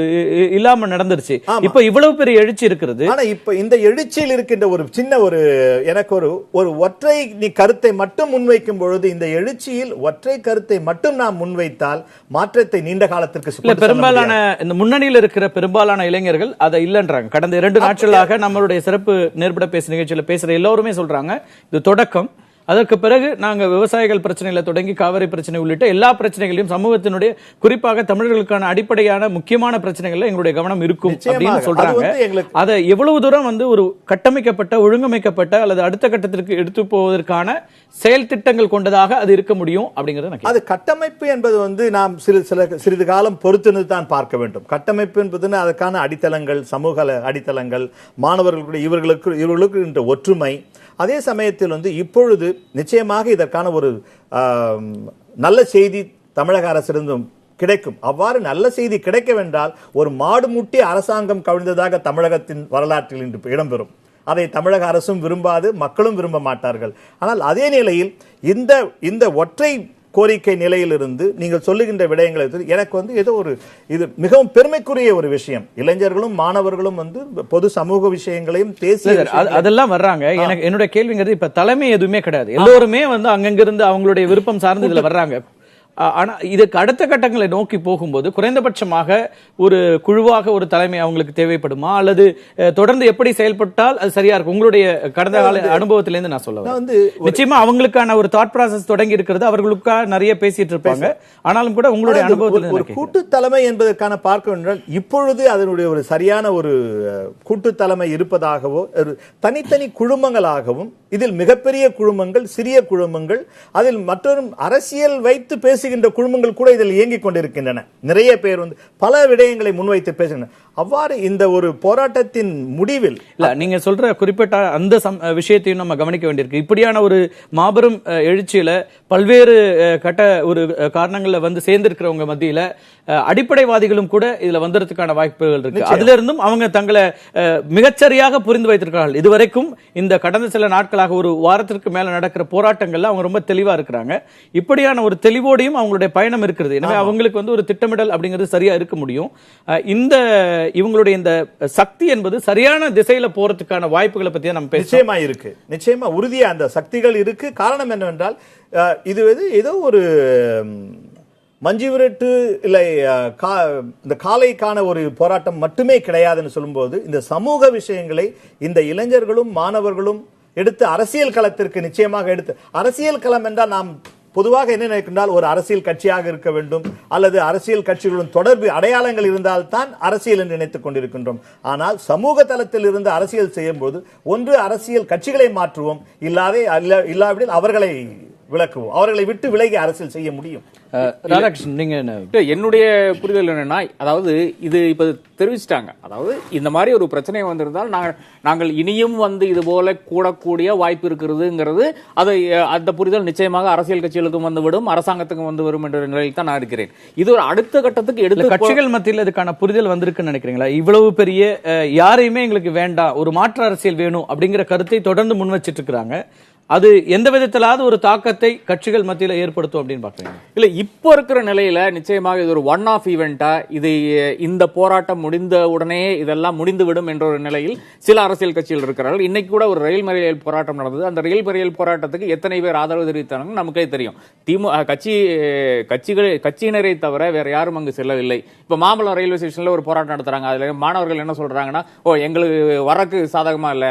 இல்லாம நடந்துருச்சு. இப்ப இவ்வளவு பெரிய எழுச்சி இருக்கிறது. ஆனா இப்ப இந்த எழுச்சியில் இருக்கின்ற ஒரு சின்ன எனக்கு ஒரு ஒற்றை கருத்தை மட்டும் முன்வைக்கும் பொழுது, இந்த எழுச்சியில் ஒற்றை கருத்தை மட்டும் நாம் முன்வைத்தால் மாற்றத்தை நீண்ட காலத்திற்கு பெரும்பாலான இந்த முன்னணியில் இருக்கிற பெரும்பாலான இளைஞர்கள் அதை இல்லன்றாங்க. கடந்த 2 நாட்களாக நம்மளுடைய சிறப்பு நேர்பட பேசு நிகழ்ச்சியில பேசுற எல்லோருமே சொல்றாங்க இது தொடக்கம், அதற்கு பிறகு நாங்க விவசாயிகள் பிரச்சனையில தொடங்கி காவிரி பிரச்சனை உள்ளிட்ட எல்லா பிரச்சனைகளையும் சமூகத்தினுடைய குறிப்பாக தமிழர்களுக்கான அடிப்படையான முக்கியமான பிரச்சனைகள்ல எங்களுடைய கவனம் இருக்கும் அப்படின்னு சொல்றாங்க. அதை எவ்வளவு தூரம் வந்து ஒரு கட்டமைக்கப்பட்ட ஒழுங்கமைக்கப்பட்ட அல்லது அடுத்த கட்டத்திற்கு எடுத்து போவதற்கான செயல் திட்டங்கள் கொண்டதாக அது இருக்க முடியும் அப்படிங்கறது அது கட்டமைப்பு என்பது வந்து நாம் சிறிது காலம் பொறுத்திருந்து தான் பார்க்க வேண்டும். கட்டமைப்பு என்பது அதற்கான அடித்தளங்கள், சமூக அடித்தளங்கள், மாணவர்களுடைய இவர்களுக்கு ஒற்றுமை, அதே சமயத்தில் வந்து இப்பொழுது நிச்சயமாக இதற்கான ஒரு நல்ல செய்தி தமிழக அரசிடம் கிடைக்கும். அவ்வாறு நல்ல செய்தி கிடைக்கவென்றால் ஒரு மாடு முட்டி அரசாங்கம் கவிழ்ந்ததாக தமிழகத்தின் வரலாற்றில் இன்று இடம்பெறும். அதை தமிழக அரசும் விரும்பாது, மக்களும் விரும்ப மாட்டார்கள். ஆனால் அதே நிலையில் இந்த ஒற்றை கோரிக்கை நிலையிலிருந்து நீங்கள் சொல்லுகின்ற விடயங்களை எனக்கு வந்து ஏதோ ஒரு இது மிகவும் பெருமைக்குரிய ஒரு விஷயம். இளைஞர்களும் மாணவர்களும் வந்து பொது சமூக விஷயங்களையும் தேசிய அதெல்லாம் வர்றாங்க. எனக்கு என்னோட கேள்விங்கிறது இப்ப தலைமை எதுவுமே கிடையாது. எல்லோருமே வந்து அங்கிருந்து அவங்களுடைய விருப்பம் சார்ந்து இதுல வர்றாங்க. ஆனா இதுக்கு அடுத்த கட்டங்களை நோக்கி போகும்போது குறைந்தபட்சமாக ஒரு குழுவாக ஒரு தலைமை அவங்களுக்கு தேவைப்படுமா, அல்லது தொடர்ந்து எப்படி செயல்பட்டால் அது சரியா இருக்கும்? உங்களுடைய கடந்த கால அனுபவத்திலிருந்து நான் சொல்லுவேன். நிச்சயமா அவங்களுக்கான ஒரு தாட் ப்ராசஸ் தொடங்கி இருக்கிறது, அவர்களுக்காக நிறைய பேசிட்டு இருப்பாங்க. ஆனாலும் கூட உங்களுடைய அனுபவத்தில் ஒரு கூட்டு தலைமை என்பதற்கான பார்க்க என்றால் இப்பொழுது அதனுடைய ஒரு சரியான ஒரு கூட்டு தலைமை இருப்பதாகவோ தனித்தனி குழுமங்களாகவும், இதில் மிகப்பெரிய குழுமங்கள், சிறிய குழுமங்கள், அதில் மற்றொரு அரசியல் வைத்து பேசுகின்ற குழுமங்கள் கூட இதில் இயங்கிக் கொண்டிருக்கின்றன. நிறைய பேர் வந்து பல விடயங்களை முன்வைத்து பேசுகின்றன. அவ்வாறு இந்த ஒரு போராட்டத்தின் முடிவில் நீங்க சொல்ற குறிப்பிட்ட அந்த விஷயத்தையும் நம்ம கவனிக்க வேண்டியிருக்கு. இப்படியான ஒரு மாபெரும் எழுச்சியில பல்வேறு கட்ட ஒரு காரணங்கள்ல வந்து சேர்ந்திருக்கிறவங்க மத்தியில அடிப்படைவாதிகளும் கூட இதுல வந்ததுக்கான வாய்ப்புகள் இருக்கு. அதுல இருந்தும் அவங்க தங்களை மிகச்சரியாக புரிந்து வைத்திருக்கிறார்கள். இதுவரைக்கும் இந்த கடந்த சில நாட்களாக ஒரு வாரத்திற்கு மேல நடக்கிற போராட்டங்கள்ல அவங்க ரொம்ப தெளிவா இருக்கிறாங்க. இப்படியான ஒரு தெளிவோடையும் அவங்களுடைய பயணம் இருக்கிறது. எனவே அவங்களுக்கு வந்து ஒரு திட்டமிடல் அப்படிங்கிறது சரியா இருக்க முடியும். இந்த இவங்களுடைய இந்த சக்தி என்பது சரியான திசையில போறதுக்கான வாய்ப்புகளை பத்தி நம்ம நிச்சயமா இருக்கு. நிச்சயமா உறுதியா அந்த சக்திகள் இருக்கு. காரணம் என்னவென்றால் இது ஏதோ ஒரு மஞ்சு விரட்டு இல்லை இந்த காலைக்கான ஒரு போராட்டம் மட்டுமே கிடையாதுன்னு சொல்லும்போது இந்த சமூக விஷயங்களை இந்த இளைஞர்களும் மாணவர்களும் எடுத்து அரசியல் களத்திற்கு நிச்சயமாக எடுத்து, அரசியல் களம் என்றால் நாம் பொதுவாக என்ன நினைக்கின்றால் ஒரு அரசியல் கட்சியாக இருக்க வேண்டும் அல்லது அரசியல் கட்சிகளுடன் தொடர்பு அடையாளங்கள் இருந்தால்தான் அரசியல் என்று நினைத்துக் கொண்டிருக்கின்றோம். ஆனால் சமூக தளத்தில் இருந்து அரசியல் செய்யும் போது ஒன்று அரசியல் கட்சிகளை மாற்றுவோம், இல்லாவிடில் அவர்களை விளக்குவோம், அவர்களை விட்டு விலகி அரசியல் செய்ய முடியும். ராதாகிருஷ்ணன், நீங்க என்னுடைய புரிதல் என்னன்னா, அதாவது இது இப்ப தெரிவிச்சிட்டாங்க, அதாவது இந்த மாதிரி ஒரு பிரச்சனை வந்திருந்தால் நாங்கள் இனியும் வந்து இது போல கூடக்கூடிய வாய்ப்பு இருக்கிறதுங்கிறது, அதை அந்த புரிதல் நிச்சயமாக அரசியல் கட்சிகளுக்கும் வந்துவிடும், அரசாங்கத்துக்கும் வந்து வரும் என்ற நிலையில் தான் நான் இருக்கிறேன். இது ஒரு அடுத்த கட்டத்துக்கு எடுத்து கட்சிகள் மத்தியில் இதுக்கான புரிதல் வந்திருக்குன்னு நினைக்கிறீங்களா? இவ்வளவு பெரிய யாரையுமே எங்களுக்கு வேண்டாம், ஒரு மாற்று அரசியல் வேணும் அப்படிங்கிற கருத்தை தொடர்ந்து முன் வச்சிட்டு இருக்கிறாங்க. அது எந்த விதத்திலாவது ஒரு தாக்கத்தை கட்சிகள் மத்தியில ஏற்படுத்தும் அப்படின்னு பாக்குறீங்க? இல்ல, இப்போ இருக்கிற நிலையில நிச்சயமாக இது ஒரு ஒன் ஆஃப் ஈவெண்டா, இது இந்த போராட்டம் முடிந்த உடனே இதெல்லாம் முடிந்துவிடும் என்ற ஒரு நிலையில் சில அரசியல் கட்சிகள் இருக்கிறார்கள். இன்னைக்கு கூட ஒரு ரயில் மறியல் போராட்டம் நடந்தது. அந்த ரயில் மறியல் போராட்டத்துக்கு எத்தனை பேர் ஆதரவு தெரிவித்தாங்க நமக்கே தெரியும். கட்சியினரை தவிர வேற யாரும் அங்கு செல்லவில்லை. இப்ப மாம்பழம் ரயில்வே ஸ்டேஷன்ல ஒரு போராட்டம் நடத்துறாங்க. அதுல மாணவர்கள் என்ன சொல்றாங்கன்னா, எங்களுக்கு வரக்கு சாதகமா இல்ல,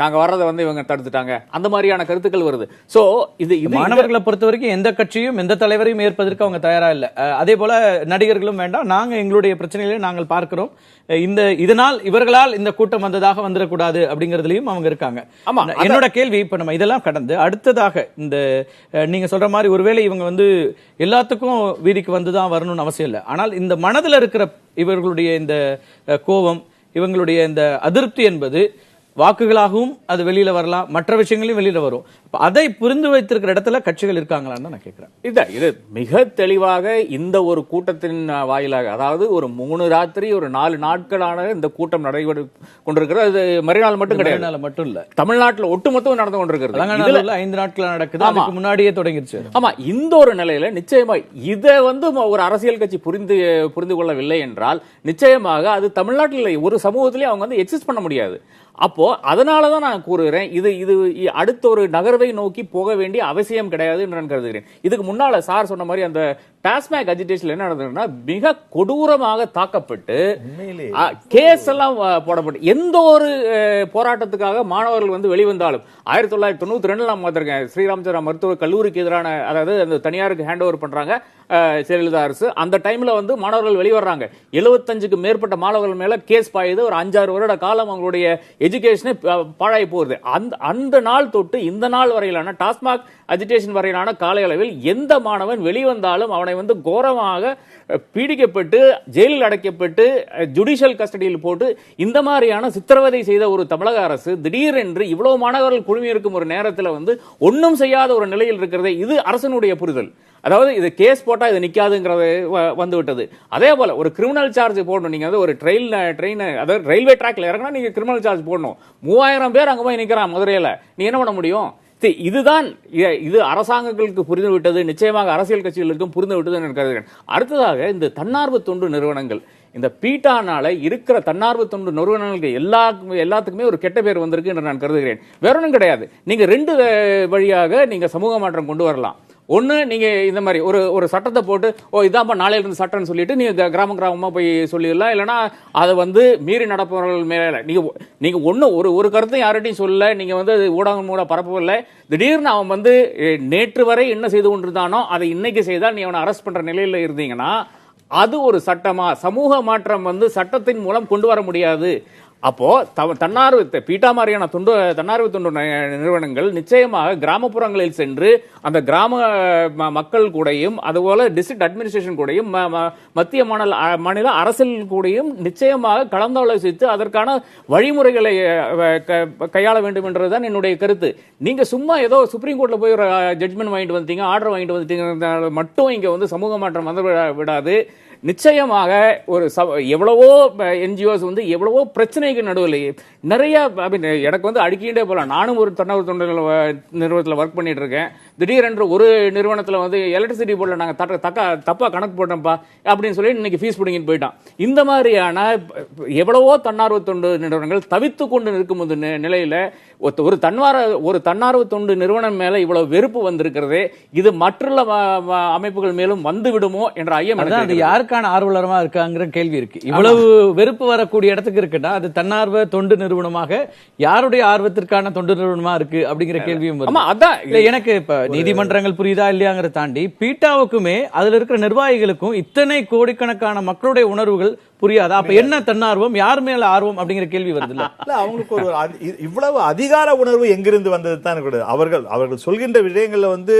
நாங்க வர்றதை வந்து இவங்க தடுத்துட்டாங்க, அந்த மாதிரியான கருத்துக்கள் வருது. சோ இது மாணவர்களை பொறுத்த வரைக்கும் எந்த கட்சியும் எந்த தலைவரையும் ஏற்பதற்கு அவங்க தயாரா இல்ல. அதே போல நடிகர்களும் வேண்டாம், நாங்க எங்களுடைய பிரச்சனைகளை நாங்கள் பார்க்கிறோம், இதனால் இவர்களால் இந்த கூட்டம் வந்ததாக வந்துடக்கூடாது அப்படிங்கறதுலயும் அவங்க இருக்காங்க. என்னோட கேள்வி, இப்ப நம்ம இதெல்லாம் கடந்து அடுத்ததாக இந்த நீங்க சொல்ற மாதிரி ஒருவேளை இவங்க வந்து எல்லாத்துக்கும் வீதிக்கு வந்துதான் வரணும்னு அவசியம் இல்லை, ஆனால் இந்த மனதில் இருக்கிற இவர்களுடைய இந்த கோபம், இவங்களுடைய இந்த அதிருப்தி என்பது வாக்குகளாகவும் அது வெளியில வரலாம், மற்ற விஷயங்களையும் வெளியில வரும். அதை புரிந்து வைத்திருக்கிற இடத்துல கட்சிகள் இருக்காங்களான்னு நான் கேட்கிறேன். இது மிக தெளிவாக இந்த ஒரு கூட்டத்தின் வாயிலாக, அதாவது ஒரு 3 ராத்திரி ஒரு 4 நாட்களான இந்த கூட்டம் நடைபெற்று கொண்டிருக்கிறது. அது மறுநாள் மட்டும் கிடையாது, மட்டும் இல்ல, தமிழ்நாட்டில் ஒட்டுமொத்தம் நடந்து கொண்டிருக்கிறது. 5 நாட்கள் நடக்குது, அதுக்கு முன்னாடியே தொடங்கிருச்சு. ஆமா, இந்த ஒரு நிலையில நிச்சயமா இதை வந்து ஒரு அரசியல் கட்சி புரிந்து கொள்ளவில்லை என்றால் நிச்சயமாக அது தமிழ்நாட்டில் ஒரு சமூகத்திலே அவங்க வந்து எக்ஸிஸ்ட் பண்ண முடியாது. அப்போ அதனாலதான் நான் கூறுகிறேன், இது அடுத்த ஒரு நகர்வை நோக்கி போக வேண்டிய அவசியம் கிடையாது என்று நான் கருதுகிறேன். இதுக்கு முன்னால சார் சொன்ன மாதிரி அந்த டாஸ்மாக் அஜிடேஷன்ல என்ன நடந்ததுன்னா மிக கொடூரமாக தாக்கப்பட்டு உண்மையிலே கேஸ் எல்லாம் போடப்பட்டு எந்த ஒரு போராட்டத்துக்காக மாணவர்கள் வந்து வெளிவந்தாலும் 1992 நான் பார்த்திருக்கேன் ஸ்ரீராமச்சந்திரா மருத்துவக் கல்லூரிக்கு எதிரான, அதாவது அந்த தனியாருக்கு ஹேண்ட் ஓவர் பண்றாங்க ஜெயலலிதா அரசு. அந்த டைம்ல வந்து மாணவர்கள் வெளிவர்றாங்க, 75க்கு மேற்பட்ட மாணவர்கள் மேல கேஸ் பாயுது. ஒரு 5-6 வருட காலம் அவங்களுடைய எஜுகேஷனே பாழாய் போகுது. அந்த நாள் தொட்டு இந்த நாள் வரையிலான டாஸ்மாக் அஜிடேஷன் வரையிலான கால அளவில் எந்த மாணவன் வெளிவந்தாலும் அவனை வந்து கோரமாக பீடிக்கப்பட்டு ஜெயிலில் அடைக்கப்பட்டு ஜுடிஷியல் கஸ்டடியில் போட்டு இந்த மாதிரியான சித்திரவதை செய்த ஒரு தமிழக அரசு திடீரென்று இவ்வளவு மாணவர்கள் குழுமி இருக்கும் ஒரு நேரத்தில் வந்து ஒன்றும் செய்யாத ஒரு நிலையில் இருக்கிறது. இது அரசனுடைய புரிதல். அதாவது இது கேஸ் போட்டா இது நிக்காதுங்கிறது வந்து விட்டது. அதே போல ஒரு கிரிமினல் சார்ஜ் போடணும். நீங்க வந்து ஒரு ட்ரெயின் அதாவது ரயில்வே ட்ராக்ல இறங்கினா நீங்க கிரிமினல் சார்ஜ் போடணும். 3000 பேர் அங்க போய் நிக்கிறான் மதுரையில, நீ என்ன பண்ண முடியும்? இதுதான் இது அரசாங்கங்களுக்கு புரிந்து விட்டது, நிச்சயமாக அரசியல் கட்சிகளுக்கும் புரிந்து விட்டது என்று கருதுகிறேன். அடுத்ததாக இந்த தன்னார்வ தொண்டு நிறுவனங்கள், இந்த பீட்டானால இருக்கிற தன்னார்வ தொண்டு நிறுவனங்களுக்கு எல்லாத்துக்குமே ஒரு கெட்ட பேர் வந்திருக்கு என்று நான் கருதுகிறேன். வேற ஒன்றும் கிடையாது. நீங்க 2 வழியாக நீங்க சமூக மாற்றம் கொண்டு வரலாம். ஒன்னு, நீங்க இந்த மாதிரி ஒரு சட்டத்தை போட்டு இதான்ப்பா நாளையில இருந்து சட்டம்னு சொல்லிட்டு நீங்க கிராமமா போய் சொல்லிடலாம். இல்லைன்னா அதை வந்து மீறி நடப்பவர்கள் மேல நீங்க ஒரு கருத்தையும் யார்கிட்டையும் சொல்லல, நீங்க வந்து ஊடகம் மூலம் பரப்பவில்லை. திடீர்னு அவன் வந்து நேற்று வரை என்ன செய்து கொண்டிருந்தானோ அதை இன்னைக்கு செய்தால் நீ அவனை அரெஸ்ட் பண்ற நிலையில இருந்தீங்கன்னா அது ஒரு சட்டமா? சமூக மாற்றம் வந்து சட்டத்தின் மூலம் கொண்டு வர முடியாது. அப்போ தன்னார்வ பீட்டா மாதிரியான தன்னார்வ தொண்டு நிறுவனங்கள் நிச்சயமாக கிராமப்புறங்களில் சென்று அந்த கிராம மக்கள் கூடயும் அதுபோல டிஸ்ட்ரிக்ட் அட்மினிஸ்ட்ரேஷன் கூடயும் மத்திய மாநில அரசியல் கூடயும் நிச்சயமாக கலந்தாலோசித்து அதற்கான வழிமுறைகளை கையாள வேண்டும் என்றதுதான் என்னுடைய கருத்து. நீங்க சும்மா ஏதோ சுப்ரீம் கோர்ட்ல போய் ஒரு ஜட்மெண்ட் வாங்கிட்டு வந்துட்டீங்க, ஆர்டர் வாங்கிட்டு வந்துட்டீங்க மட்டும் இங்க வந்து சமூக மாற்றம் வந்து விடாது. நிச்சயமாக ஒரு எவ்வளவோ என்ஜிஓஸ் வந்து எவ்வளவோ பிரச்சனைக்கு நடுவில் நிறைய எனக்கு வந்து அடிக்கிட்டே போகலாம். நானும் ஒரு தன்னார்வ தொண்டு நிறுவனத்தில் ஒர்க் பண்ணிட்டு இருக்கேன். திடீரென்று ஒரு நிறுவனத்தில் வந்து எலக்ட்ரிசிட்டி போர்டில் நாங்கள் தப்பா கணக்கு போட்டோம்ப்பா அப்படின்னு சொல்லி இன்னைக்கு ஃபீஸ் பிடிங்கிட்டு போயிட்டான். இந்த மாதிரியான எவ்வளவோ தன்னார்வ தொண்டு நிறுவனங்கள் தவித்து கொண்டு நிற்கும் நிலையில ஒரு தன்னார்வ தொண்டு நிறுவனம் மேல இவ்வளவு வெறுப்பு வந்திருக்கிறது. இது மற்றுள்ள அமைப்புகள் மேலும் வந்து விடுமோ என்ற ஐயம். அது யாருக்கான ஆர்வலரமா இருக்காங்கிற கேள்வி இருக்கு. இவ்வளவு வெறுப்பு வரக்கூடிய இடத்துக்கு இருக்குன்னா அது தன்னார்வ தொண்டு நிறுவனமாக யாருடைய ஆர்வத்திற்கான தொண்டு நிறுவனமா இருக்கு அப்படிங்கிற கேள்வியும் வரும். எனக்கு இப்ப நீதிமன்றங்கள் புரியுதா இல்லையாங்கிறத தாண்டி பீட்டாவுக்குமே அதுல இருக்கிற நிர்வாகிகளுக்கும் இத்தனை கோடிக்கணக்கான மக்களுடைய உணர்வுகள் புரியாதா? அப்ப என்ன தன்னார்வம், யார் மேல ஆர்வம் அப்படிங்கிற கேள்வி வருது. இல்ல அவங்களுக்கு ஒரு இவ்வளவு அதிகார உணர்வு எங்கிருந்து வந்தது தான் கூடாது. அவர்கள் சொல்கின்ற விஷயங்கள்ல வந்து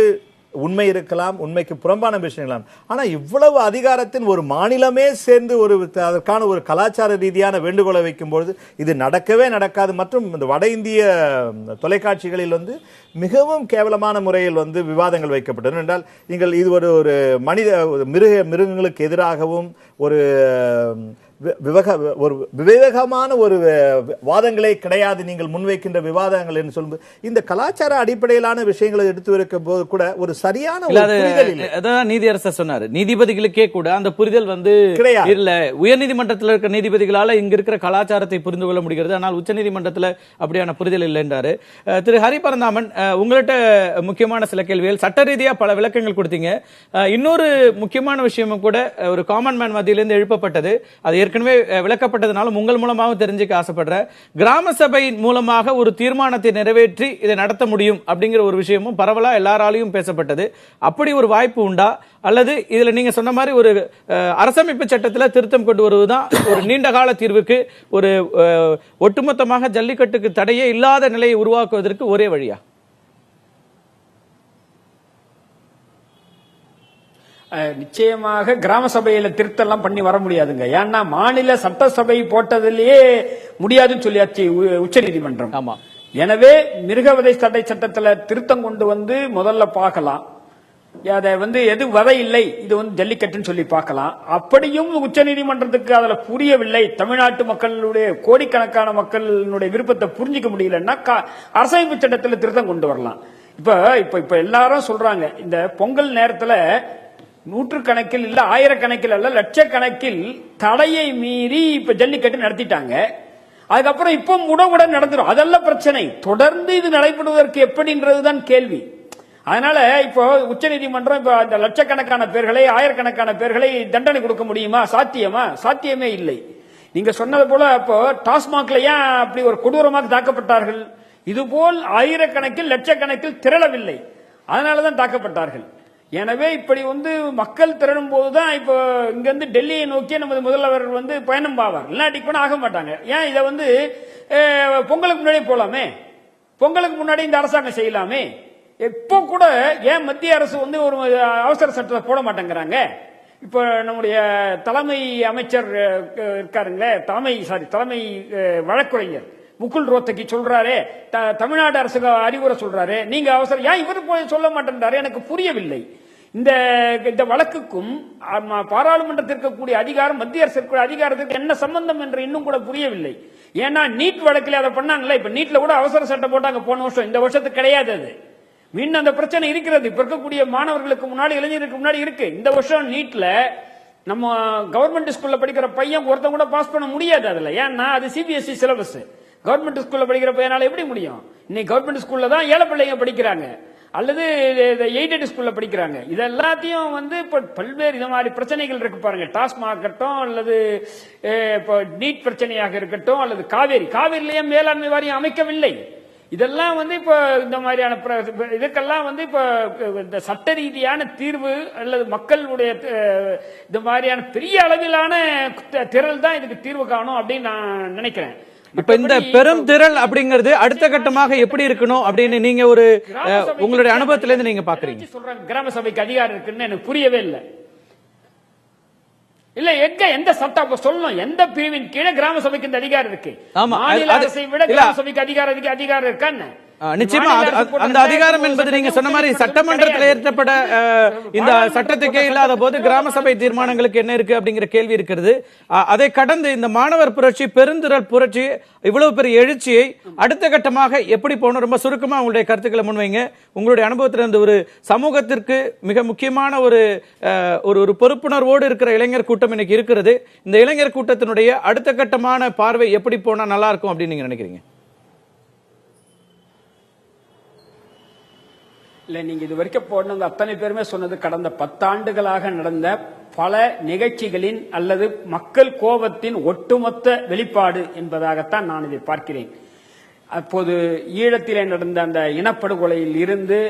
உண்மை இருக்கலாம், உண்மைக்கு புறம்பான விஷயங்கள். ஆனா இவ்வளவு அதிகாரத்தின் ஒரு மாநிலமே சேர்ந்து அதற்கான ஒரு கலாச்சார ரீதியான வேண்டுகோளை வைக்கும்போது இது நடக்கவே நடக்காது. மற்றும் இந்த வட இந்திய தொலைக்காட்சிகளில் வந்து மிகவும் கேவலமான முறையில் வந்து விவாதங்கள் வைக்கப்பட்டது. என்றால் நீங்கள் இது ஒரு மிருகங்களுக்கு எதிராகவும் ஒரு விவேகமான ஒரு வாதங்களே கிடையாது நீங்கள் முன்வைக்கின்ற விவாதங்கள் என்று சொல்லும்போது இந்த கலாச்சார அடிப்படையிலான விஷயங்களை எடுத்து வைக்கும் போது கூட ஒரு சரியான நீதியரசர் சொன்னாரு, நீதிபதிகளுக்கே கூட அந்த புரிதல் வந்து இல்ல. உயர்நீதிமன்றத்தில் இருக்கிற நீதிபதிகளால இங்க இருக்கிற கலாச்சாரத்தை புரிந்து கொள்ள முடிகிறது, ஆனால் உச்ச நீதிமன்றத்தில் அப்படியான புரிதல் இல்லை என்றாரு. திரு ஹரி பரந்தாமன், உங்கள்கிட்ட முக்கியமான சில கேள்விகள், சட்ட ரீதியா பல விளக்கங்கள் கொடுத்தீங்க. இன்னொரு முக்கியமான விஷயமும் கூட ஒரு காமன் மேன் மத்தியிலிருந்து எழுப்பப்பட்டது, அது ஏற்கனவே விளக்கப்பட்டதுனாலும் உங்கள் மூலமாக தெரிஞ்சுக்க ஆசைப்படுறேன். கிராம சபை மூலமாக ஒரு தீர்மானத்தை நிறைவேற்றி இதை நடத்த முடியும் அப்படிங்கிற ஒரு விஷயமும் பரவலா எல்லாராலையும் பேசப்பட்டது. அப்படி ஒரு வாய்ப்பு உண்டா? அல்லது இதுல நீங்க சொன்ன மாதிரி ஒரு அரசமைப்பு சட்டத்தில் திருத்தம் கொண்டு வருவதுதான் ஒரு நீண்ட கால தீர்வுக்கு, ஒரு ஒட்டுமொத்தமாக ஜல்லிக்கட்டுக்கு தடையே இல்லாத நிலையை உருவாக்குவதற்கு ஒரே வழியா? நிச்சயமாக கிராம சபையில திருத்தம் பண்ணி வர முடியாதுங்க. ஏன்னா மாநில சட்டசபை போட்டதிலேயே முடியாதுன்னு சொல்லியாச்சு உச்ச நீதிமன்றம். ஆமா. எனவே மிருகவதை தடை சட்டத்துல திருத்தம் கொண்டு வந்து முதல்ல பார்க்கலாம். அதை வந்து எது வதை இல்லை, இது வந்து ஜல்லிக்கட்டுன்னு சொல்லி பார்க்கலாம். அப்படியும் உச்ச நீதிமன்றத்துக்கு அதுல புரியவில்லை, தமிழ்நாட்டு மக்களுடைய கோடிக்கணக்கான மக்களுடைய விருப்பத்தை புரிஞ்சிக்க முடியலன்னா அரசமைப்பு சட்டத்துல திருத்தம் கொண்டு வரலாம். இப்ப எல்லாரும் சொல்றாங்க இந்த பொங்கல் நேரத்துல நூற்றுக்கணக்கில் இல்ல ஆயிரக்கணக்கில் அல்ல லட்சக்கணக்கில் தடையை மீறி இப்ப ஜல்லிக்கட்டு நடத்திட்டாங்க. அதுக்கப்புறம் இப்ப உடவுடன் நடந்துடும், அதெல்லாம் பிரச்சனை. தொடர்ந்து இது நடைபெறுவதற்கு எப்படின்றதுதான் கேள்வி. அதனால இப்போ உச்சநீதிமன்றம் இப்போ அந்த லட்சக்கணக்கான பேர்களை ஆயிரக்கணக்கான பேர்களை தண்டனை கொடுக்க முடியுமா? சாத்தியமா? சாத்தியமே இல்லை. நீங்க சொன்னது போல அப்போ டாஸ்மாக்ல ஏன் அப்படி ஒரு கொடூரமாக தாக்கப்பட்டார்கள்? இதுபோல் ஆயிரக்கணக்கில் லட்சக்கணக்கில் திரளவில்லை, அதனாலதான் தாக்கப்பட்டார்கள். எனவே இப்படி மக்கள் திரளும் போதுதான் இப்போ இங்க டெல்லியை நோக்கி நமது முதல்வர் பயணம் பாவார், இல்லாட்டி கூட ஆக மாட்டாங்க. ஏன் இதை பொங்கலுக்கு முன்னாடியே போலாமே, பொங்கலுக்கு முன்னாடி இந்த அரசாங்கம் செய்யலாமே. இப்போ கூட ஏன் மத்திய அரசு ஒரு அவசர சட்டத்தை போட மாட்டேங்கிறாங்க? இப்ப நம்முடைய தலைமை அமைச்சர் இருக்காருங்களே, தலைமை வழக்குரைஞர் முகுல் ரோத்தகி சொல்றாரு, தமிழ்நாடு அரசுக்கு அறிவுரை சொல்றாரு, நீங்க அவசரம் ஏன் இவர் போய் சொல்ல மாட்டேன்றாரு? எனக்கு புரியவில்லை. இந்த வழக்குக்கும் பாராளுமன்றத்திற்கு கூடிய அதிகாரம், மத்திய அரசு அதிகாரத்திற்கு என்ன சம்பந்தம் என்று இன்னும் கூட புரியவில்லை. ஏன்னா நீட் வழக்கில் அதை பண்ணாங்களே, இப்ப நீட்ல கூட அவசர சட்டம் போட்டாங்க போன வருஷம், இந்த வருஷத்துக்கு கிடையாது. அது மீண்டும் அந்த பிரச்சனை இருக்கிறது. இப்ப இருக்கக்கூடிய மாணவர்களுக்கு முன்னாடி, இளைஞருக்கு முன்னாடி இருக்கு. இந்த வருஷம் நீட்ல நம்ம கவர்மெண்ட் ஸ்கூல்ல படிக்கிற பையன் ஒருத்தன் கூட பாஸ் பண்ண முடியாது அதுல. ஏன்னா அது சிபிஎஸ்இ சிலபஸ். கவர்மெண்ட் ஸ்கூல்ல படிக்கிற பையனால எப்படி முடியும்? இன்னைக்கு கவர்மெண்ட் ஸ்கூல்ல தான் ஏழை பிள்ளைங்க படிக்கிறாங்க, அல்லது எய்டட் ஸ்கூல்ல படிக்கிறாங்க. இது எல்லாத்தையும் பல்வேறு இது மாதிரி பிரச்சனைகள் இருக்கு பாருங்க. டாஸ்மாக் இருக்கட்டும், அல்லது நீட் பிரச்சனையாக இருக்கட்டும், அல்லது காவேரியிலேயே மேலாண்மை வாரியம் அமைக்கவில்லை. இதெல்லாம் இப்ப இந்த மாதிரியான இதுக்கெல்லாம் இப்ப இந்த சட்ட ரீதியான தீர்வு அல்லது மக்களுடைய இந்த மாதிரியான பெரிய அளவிலான திரள் தான் இதுக்கு தீர்வு காணும் அப்படின்னு நான் நினைக்கிறேன். இப்ப இந்த பெரும் திரள் அப்படிங்கிறது அடுத்த கட்டமாக எப்படி இருக்கணும் அப்படின்னு நீங்க உங்களுடைய அனுபவத்தில இருந்து நீங்க பாக்குறீங்க? சொல்றாங்க கிராம சபைக்கு அதிகாரம் இருக்குன்னு எனக்கு புரியவே இல்லை. இல்ல எந்த சட்டம் சொல்லணும், எந்த பிரிவின் கீழே கிராம சபைக்கு இந்த அதிகாரம் இருக்கு? மாநில அரசை விட கிராம சபைக்கு அதிகாரம் இருக்கான்னு நிச்சயமா அந்த அதிகாரம் என்பது நீங்க சொன்ன மாதிரி சட்டமன்றத்தில் ஏற்றப்பட இந்த சட்டத்துக்கே இல்லாத போது கிராம சபை தீர்மானங்களுக்கு என்ன இருக்கு அப்படிங்கிற கேள்வி இருக்கிறது. அதை கடந்து இந்த மாணவர் புரட்சி, பெருந்திரள் புரட்சி, இவ்வளவு பெரிய எழுச்சியை அடுத்த கட்டமாக எப்படி போகணும்? ரொம்ப சுருக்கமா உங்களுடைய கருத்துக்களை முன்வைங்க. உங்களுடைய அனுபவத்திலிருந்து ஒரு சமூகத்திற்கு மிக முக்கியமான ஒரு பொறுப்புணர்வோடு இருக்கிற இளைஞர் கூட்டம் இன்னைக்கு இருக்கிறது. இந்த இளைஞர் கூட்டத்தினுடைய அடுத்த கட்டமான பார்வை எப்படி போனா நல்லா இருக்கும் அப்படின்னு நீங்க நினைக்கிறீங்க? இல்ல, நீங்க இது வரைக்கும் போனவங்க அத்தனை பேருமே சொன்னது கடந்த 10 ஆண்டுகளாக நடந்த பல நிகழ்ச்சிகளின் அல்லது மக்கள் கோபத்தின் ஒட்டுமொத்த வெளிப்பாடு என்பதாகத்தான் நான் இதை பார்க்கிறேன். அப்போது ஈழத்திலே நடந்த அந்த இனப்படுகொலையில் இருந்து,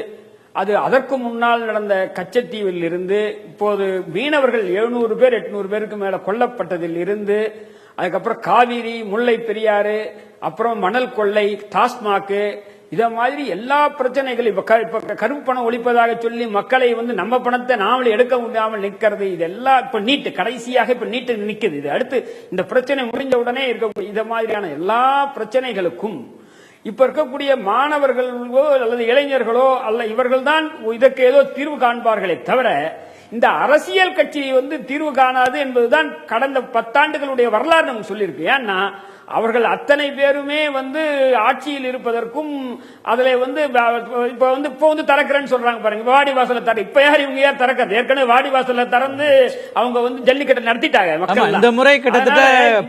அது அதற்கு முன்னால் நடந்த கச்சத்தீவில் இருந்து, இப்போது மீனவர்கள் 700 பேர் 800 பேருக்கு மேல கொல்லப்பட்டதில் இருந்து, அதுக்கப்புறம் காவிரி, முல்லை பெரியாறு, அப்புறம் மணல் கொள்ளை, டாஸ்மாக், இத மாதிரி எல்லா பிரச்சனைகளும் இப்ப கருப்பு பணம் ஒழிப்பதாக சொல்லி மக்களை நம்ம பணத்தை நாமளே எடுக்க முடியாமல் நிற்கிறது. இதெல்லாம் இப்ப நீட்டு கடைசியாக இப்ப நீட்டு நிற்குது. இது அடுத்து இந்த பிரச்சனை முடிஞ்ச உடனே இருக்க இத மாதிரியான எல்லா பிரச்சனைகளுக்கும் இப்ப இருக்கக்கூடிய மாணவர்களோ அல்லது இளைஞர்களோ அல்ல இவர்கள் தான் இதற்கு ஏதோ தீர்வு காண்பார்களே தவிர இந்த அரசியல் கட்சி தீர்வு காணாது என்பதுதான் கடந்த 10 ஆண்டுகளுடைய வரலாறு நமக்கு சொல்லியிருக்கு. ஏன்னா அவர்கள் அத்தனை பேருமே ஆட்சியில் இருப்பதற்கும் அதுல இப்ப திறக்கிறேன்னு சொல்றாங்க பாருங்க, வாடி வாசல தர. இப்ப யார் இவங்க யார் திறக்கிறது? ஏற்கனவே வாடி வாசல திறந்து அவங்க ஜல்லிக்கட்டு நடத்திட்டாங்க. மக்கள் இந்த முறை கிட்டத்தட்ட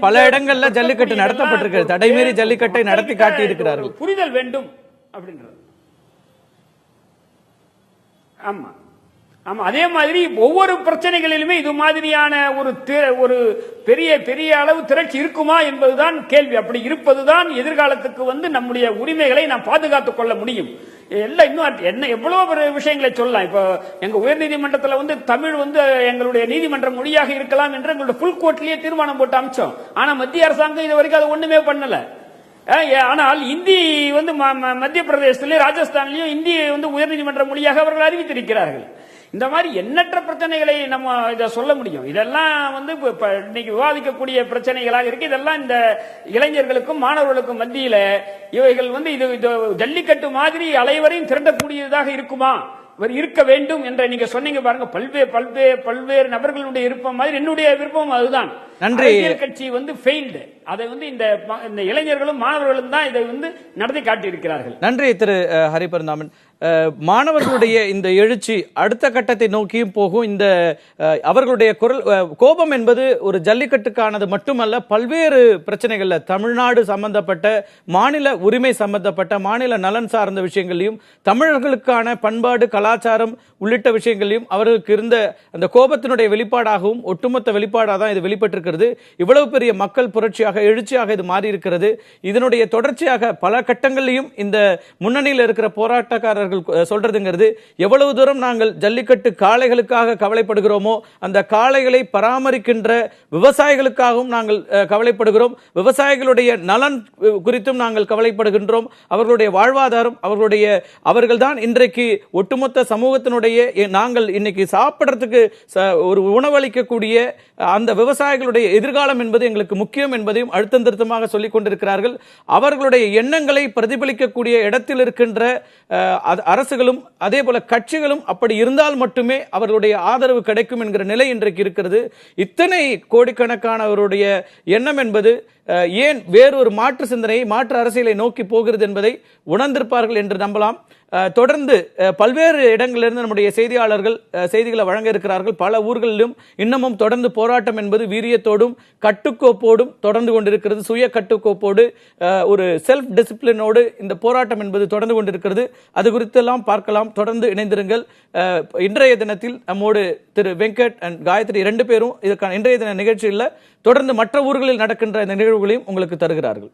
பல இடங்கள்ல ஜல்லிக்கட்டு நடத்தப்பட்டிருக்கு. தடைமீறி ஜல்லிக்கட்டை நடத்தி காட்டி இருக்கிறார்கள். புரிதல் வேண்டும் அப்படின்றது. ஆமா ஆமா, அதே மாதிரி ஒவ்வொரு பிரச்சனைகளிலுமே இது மாதிரியான ஒரு பெரிய பெரிய அளவு திரட்சி இருக்குமா என்பதுதான் கேள்வி. அப்படி இருப்பதுதான் எதிர்காலத்துக்கு நம்முடைய உரிமைகளை நாம் பாதுகாத்துக் கொள்ள முடியும். எல்லாம் இன்னும் என்ன எவ்வளவு விஷயங்களை சொல்லலாம். இப்போ எங்க உயர் நீதிமன்றத்தில் தமிழ் எங்களுடைய நீதிமன்ற மொழியாக இருக்கலாம் என்று எங்களுடைய புல் கோர்ட்லயே தீர்மானம் போட்டு அமைச்சோம். ஆனா மத்திய அரசாங்கம் இது வரைக்கும் அது ஒண்ணுமே பண்ணல. ஆனால் இந்தி மத்திய பிரதேசத்திலும் ராஜஸ்தான்லயும் இந்தி உயர்நீதிமன்ற மொழியாக அவர்கள் அறிவித்திருக்கிறார்கள். இந்த மாதிரி எண்ணற்ற பிரச்சனைகளை நம்ம இதை சொல்ல முடியும். இதெல்லாம் இன்னைக்கு விவாதிக்கக்கூடிய பிரச்சனைகளாக இருக்கு. இதெல்லாம் இந்த இளைஞர்களுக்கும் மாணவர்களுக்கும் மத்தியில இவைகள் இது ஜல்லிக்கட்டு மாதிரி அனைவரையும் திரண்டக்கூடியதாக இருக்குமா, இருக்க வேண்டும் என்ற நீங்க சொன்னீங்க பாருங்க. பல்வேறு நபர்களுடைய விருப்பம் மாதிரி என்னுடைய விருப்பம் அதுதான். நன்றி. அரசியல் கட்சி வந்து ஃபெயில்டு. அதை வந்து இந்த இளைஞர்களும் மாணவர்களும் தான் இதை வந்து நடத்தி காட்டியிருக்கிறார்கள். நன்றி திரு ஹரிபரந்தாமன். மாணவர்களுடைய இந்த எழுச்சி அடுத்த கட்டத்தை நோக்கியும் போகும். இந்த அவர்களுடைய குரல் கோபம் என்பது ஒரு ஜல்லிக்கட்டுக்கானது மட்டுமல்ல, பல்வேறு பிரச்சனைகள்ல தமிழ்நாடு சம்பந்தப்பட்ட, மாநில உரிமை சம்பந்தப்பட்ட, மாநில நலன் சார்ந்த விஷயங்களையும், தமிழர்களுக்கான பண்பாடு கலாச்சாரம் உள்ளிட்ட விஷயங்களையும் அவர்களுக்கு இருந்த அந்த கோபத்தினுடைய வெளிப்பாடாகவும் ஒட்டுமொத்த வெளிப்பாடாக தான் இது வெளிப்பட்டிருக்கிறது. இவ்வளவு பெரிய மக்கள் புரட்சியாக எழுச்சியாக இது மாறி இருக்கிறது. இதனுடைய தொடர்ச்சியாக பல கட்டங்களிலும் இந்த முன்னணியில் இருக்கிற போராட்டக்காரர்கள் சொல்றதுங்கிறது, எவ்வளவு தூரம் நாங்கள் ஜல்லிக்கட்டு காளைகளுக்காக கவலைப்படுகிறோமோ அந்த காளைகளை பராமரிக்கின்ற விவசாயிகளுக்காகவும் நாங்கள் கவலைப்படுகிறோம். விவசாயிகளுடைய நலன் குறித்தும் நாங்கள் கவலைப்படுகின்றோம். அவர்களுடைய வாழ்வாதாரம், அவர்கள்தான் இன்றைக்கு ஒட்டுமொத்த சமூகத்தினுடைய நாங்கள் இன்னைக்கு சாப்பிடறதுக்கு ஒரு உணவளிக்கக்கூடிய அந்த விவசாயிகளுடைய எதிர்காலம் என்பது எங்களுக்கு முக்கியம் என்பதையும் அழுத்தம் திருத்தமாக சொல்லிக் கொண்டிருக்கிறார்கள். அவர்களுடைய எண்ணங்களை பிரதிபலிக்கக்கூடிய இடத்தில் இருக்கின்ற அரசுகளும் அதே போல கட்சிகளும் அப்படி இருந்தால் மட்டுமே அவர்களுடைய ஆதரவு கிடைக்கும் என்கிற நிலை இன்றைக்கு இருக்கிறது. இத்தனை கோடிக்கணக்கானவருடைய எண்ணம் என்பது ஏன் வேறொரு மாற்று சிந்தனையை, மாற்று அரசியலை நோக்கி போகிறது என்பதை உணர்ந்திருப்பார்கள் என்று நம்பலாம். தொடர்ந்து பல்வேறு இடங்களிலிருந்து நம்முடைய செய்தியாளர்கள் செய்திகளை வழங்க இருக்கிறார்கள். பல ஊர்களிலும் இன்னமும் தொடர்ந்து போராட்டம் என்பது வீரியத்தோடும் கட்டுக்கோப்போடும் தொடர்ந்து கொண்டிருக்கிறது. சுய கட்டுக்கோப்போடு ஒரு செல்ஃப் டிசிப்ளினோடு இந்த போராட்டம் என்பது தொடர்ந்து கொண்டிருக்கிறது. அது குறித்தெல்லாம் பார்க்கலாம். தொடர்ந்து இணைந்திருங்கள். இன்றைய தினத்தில் நம்மோடு திரு வெங்கட் அண்ட் காயத்ரி 2 பேரும் இதற்கான இன்றைய தின நிகழ்ச்சியில் தொடர்ந்து மற்ற ஊர்களில் நடக்கின்ற இந்த நிகழ்வுகளையும் உங்களுக்கு தருகிறார்கள்.